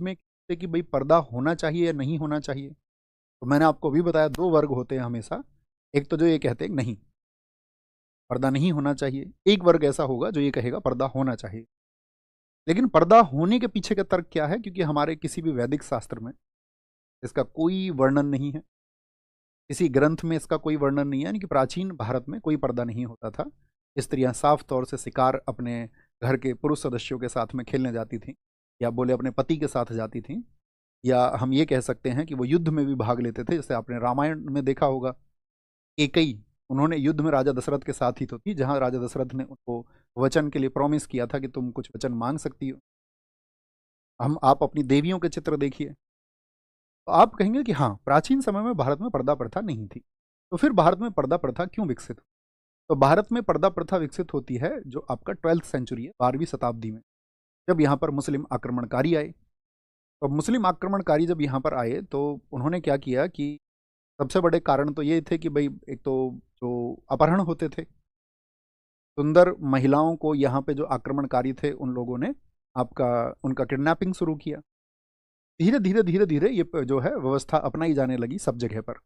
में कि भाई पर्दा होना चाहिए या नहीं होना चाहिए, तो मैंने आपको अभी बताया 2 वर्ग होते हैं हमेशा। एक तो जो ये कहते हैं नहीं, पर्दा नहीं होना चाहिए, एक वर्ग ऐसा होगा जो ये कहेगा पर्दा होना चाहिए। लेकिन पर्दा होने के पीछे का तर्क क्या है? क्योंकि हमारे किसी भी वैदिक शास्त्र में इसका कोई वर्णन नहीं है, किसी ग्रंथ में इसका कोई वर्णन नहीं है, यानी कि प्राचीन भारत में कोई पर्दा नहीं होता था। स्त्रियां साफ तौर से शिकार अपने घर के पुरुष सदस्यों के साथ में खेलने जाती थीं, या बोले अपने पति के साथ जाती थीं, या हम ये कह सकते हैं कि वो युद्ध में भी भाग लेते थे। जैसे आपने रामायण में देखा होगा, एकई उन्होंने युद्ध में राजा दशरथ के साथ ही तो थी, जहां राजा दशरथ ने उनको वचन के लिए प्रॉमिस किया था कि तुम कुछ वचन मांग सकती हो। हम आप अपनी देवियों के चित्र देखिए, तो आप कहेंगे कि हाँ, प्राचीन समय में भारत में पर्दा प्रथा नहीं थी। तो फिर भारत में पर्दा प्रथा क्यों विकसित हुई? तो भारत में पर्दा प्रथा विकसित होती है जो आपका 12th सेंचुरी है, 12वीं शताब्दी में, जब यहाँ पर मुस्लिम आक्रमणकारी आए। तो मुस्लिम आक्रमणकारी जब यहाँ पर आए तो उन्होंने क्या किया कि सबसे बड़े कारण तो ये थे कि भाई एक तो जो अपहरण होते थे, सुंदर महिलाओं को यहाँ पे जो आक्रमणकारी थे उन लोगों ने आपका उनका किडनैपिंग शुरू किया। धीरे धीरे धीरे धीरे ये जो है व्यवस्था अपनाई जाने लगी सब जगह पर।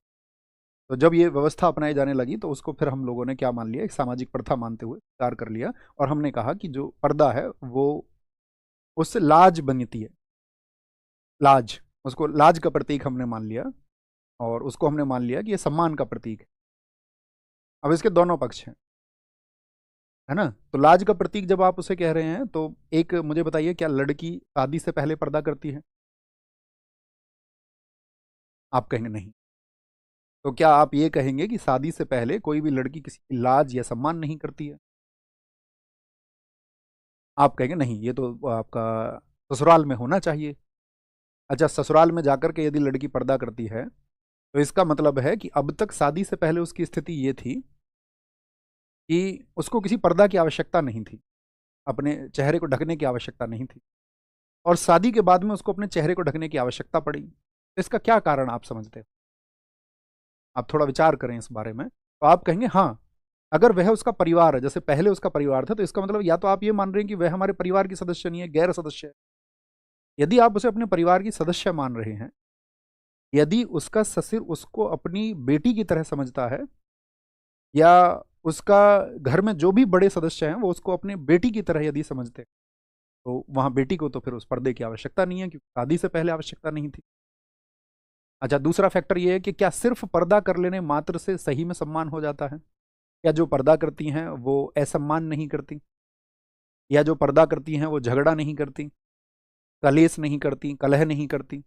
तो जब ये व्यवस्था अपनाई जाने लगी तो उसको फिर हम लोगों ने क्या मान लिया, एक सामाजिक प्रथा मानते हुए स्वीकार कर लिया, और हमने कहा कि जो पर्दा है वो उससे लाज बनती है, लाज, उसको लाज का प्रतीक हमने मान लिया, और उसको हमने मान लिया कि ये सम्मान का प्रतीक है। अब इसके दोनों पक्ष हैं, है ना? तो लाज का प्रतीक जब आप उसे कह रहे हैं तो एक मुझे बताइए, क्या लड़की शादी से पहले पर्दा करती है? आप कहेंगे नहीं। तो क्या आप ये कहेंगे कि शादी से पहले कोई भी लड़की किसी की लाज या सम्मान नहीं करती है? आप कहेंगे नहीं, ये तो आपका ससुराल में होना चाहिए। अच्छा, ससुराल में जाकर के यदि लड़की पर्दा करती है तो इसका मतलब है कि अब तक शादी से पहले उसकी स्थिति ये थी कि उसको किसी पर्दा की आवश्यकता नहीं थी, अपने चेहरे को ढकने की आवश्यकता नहीं थी, और शादी के बाद में उसको अपने चेहरे को ढकने की आवश्यकता पड़ी। तो इसका क्या कारण आप समझते हैं? आप थोड़ा विचार करें इस बारे में। तो आप कहेंगे हाँ, अगर वह उसका परिवार है, जैसे पहले उसका परिवार था, तो इसका मतलब या तो आप ये मान रहे हैं कि वह हमारे परिवार की सदस्य नहीं है, गैर सदस्य है। यदि आप उसे अपने परिवार की सदस्य मान रहे हैं, यदि उसका ससुर उसको अपनी बेटी की तरह समझता है, या उसका घर में जो भी बड़े सदस्य हैं वो उसको अपने बेटी की तरह यदि समझते हैं, तो वहां बेटी को तो फिर उस पर्दे की आवश्यकता नहीं है, क्योंकि शादी से पहले आवश्यकता नहीं थी। अच्छा, दूसरा फैक्टर ये है कि क्या सिर्फ पर्दा कर लेने मात्र से सही में सम्मान हो जाता है? या जो पर्दा करती हैं वो असम्मान नहीं करती? या जो पर्दा करती हैं वो झगड़ा नहीं करती, कलेश नहीं करती, कलह नहीं करती?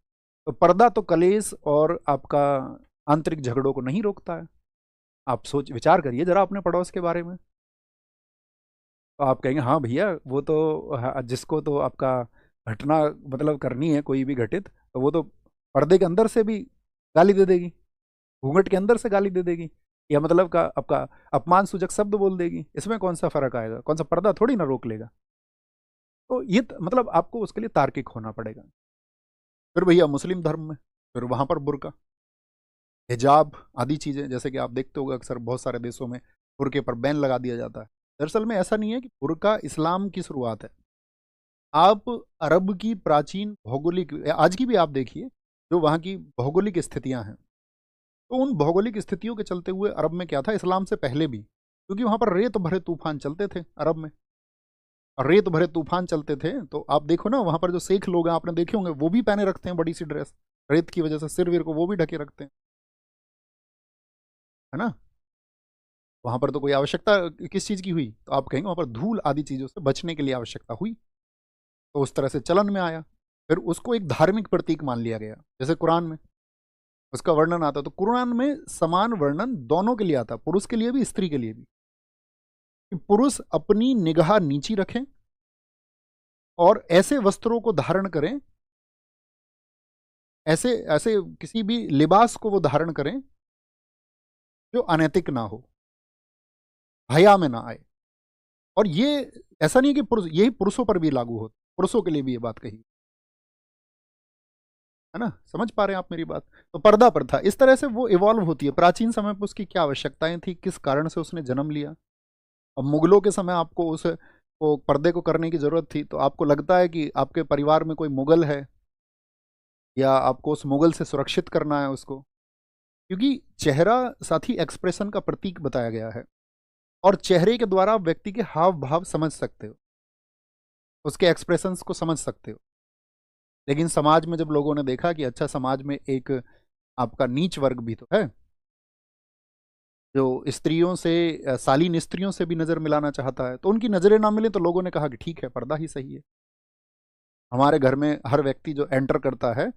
तो पर्दा तो कलेश और आपका आंतरिक झगड़ों को नहीं रोकता है। आप सोच विचार करिए जरा अपने पड़ोस के बारे में। तो आप कहेंगे हाँ भैया, वो तो जिसको तो आपका घटना मतलब करनी है कोई भी घटित, तो वो तो पर्दे के अंदर से भी गाली दे देगी, घूंघट के अंदर से गाली दे देगी, या मतलब का आपका अपमान सूचक शब्द बोल देगी। इसमें कौन सा फर्क आएगा? कौन सा पर्दा थोड़ी ना रोक लेगा। तो ये मतलब आपको उसके लिए तार्किक होना पड़ेगा। फिर भैया मुस्लिम धर्म में, फिर वहां पर बुर्का, हिजाब आदि चीजें, जैसे कि आप देखते होंगे अक्सर बहुत सारे देशों में बुर्के पर बैन लगा दिया जाता है। दरअसल में ऐसा नहीं है, कि बुर्का इस्लाम की शुरुआत है। आप अरब की प्राचीन भौगोलिक, आज की भी आप देखिए जो वहाँ की भौगोलिक स्थितियां हैं, तो उन भौगोलिक स्थितियों के चलते हुए अरब में क्या था, इस्लाम से पहले भी, क्योंकि वहाँ पर रेत भरे तूफान चलते थे अरब में, और रेत भरे तूफान चलते थे, तो आप देखो ना वहाँ पर जो शेख लोग हैं आपने देखे होंगे, वो भी पहने रखते हैं बड़ी सी ड्रेस, रेत की वजह से सिर वीर को वो भी ढके रखते हैं, है ना? वहां पर तो कोई आवश्यकता किस चीज की हुई? तो आप कहेंगे वहां पर धूल आदि चीजों से बचने के लिए आवश्यकता हुई, तो उस तरह से चलन में आया। फिर उसको एक धार्मिक प्रतीक मान लिया गया। जैसे कुरान में उसका वर्णन आता, तो कुरान में समान वर्णन दोनों के लिए आता, पुरुष के लिए भी स्त्री के लिए भी, कि पुरुष अपनी निगाह नीची रखें और ऐसे वस्त्रों को धारण करें, ऐसे ऐसे किसी भी लिबास को वो धारण करें जो अनैतिक ना हो, हया में ना आए। और ये ऐसा नहीं है कि पुरुष, यही पुरुषों पर भी लागू हो, पुरुषों के लिए भी ये बात कही, है ना? समझ पा रहे हैं आप मेरी बात? तो पर्दा प्रथा इस तरह से वो इवॉल्व होती है। प्राचीन समय पर उसकी क्या आवश्यकताएं थी, किस कारण से उसने जन्म लिया। अब मुगलों के समय आपको उस को पर्दे को करने की जरूरत थी, तो आपको लगता है कि आपके परिवार में कोई मुगल है, या आपको उस मुगल से सुरक्षित करना है उसको, क्योंकि चेहरा साथी एक्सप्रेशन का प्रतीक बताया गया है और चेहरे के द्वारा आप व्यक्ति के हाव भाव समझ सकते हो, उसके एक्सप्रेशंस को समझ सकते हो। लेकिन समाज में जब लोगों ने देखा कि अच्छा समाज में एक आपका नीच वर्ग भी तो है जो स्त्रियों से शालीन स्त्रियों से भी नजर मिलाना चाहता है, तो उनकी नजरें ना मिले तो लोगों ने कहा कि ठीक है पर्दा ही सही है। हमारे घर में हर व्यक्ति जो एंटर करता है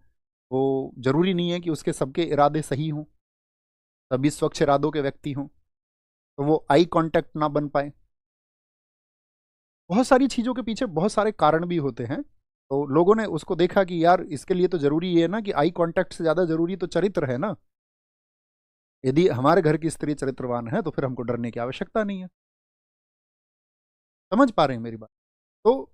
वो जरूरी नहीं है कि उसके सबके इरादे सही हों, सभी स्वच्छ इरादों के व्यक्ति हों, तो वो आई कांटेक्ट ना बन पाए। बहुत सारी चीज़ों के पीछे बहुत सारे कारण भी होते हैं। तो लोगों ने उसको देखा कि यार इसके लिए तो ज़रूरी ये है ना कि आई कांटेक्ट से ज़्यादा ज़रूरी तो चरित्र है ना। यदि हमारे घर की स्त्री चरित्रवान है तो फिर हमको डरने की आवश्यकता नहीं है। समझ पा रहे हैं मेरी बात? तो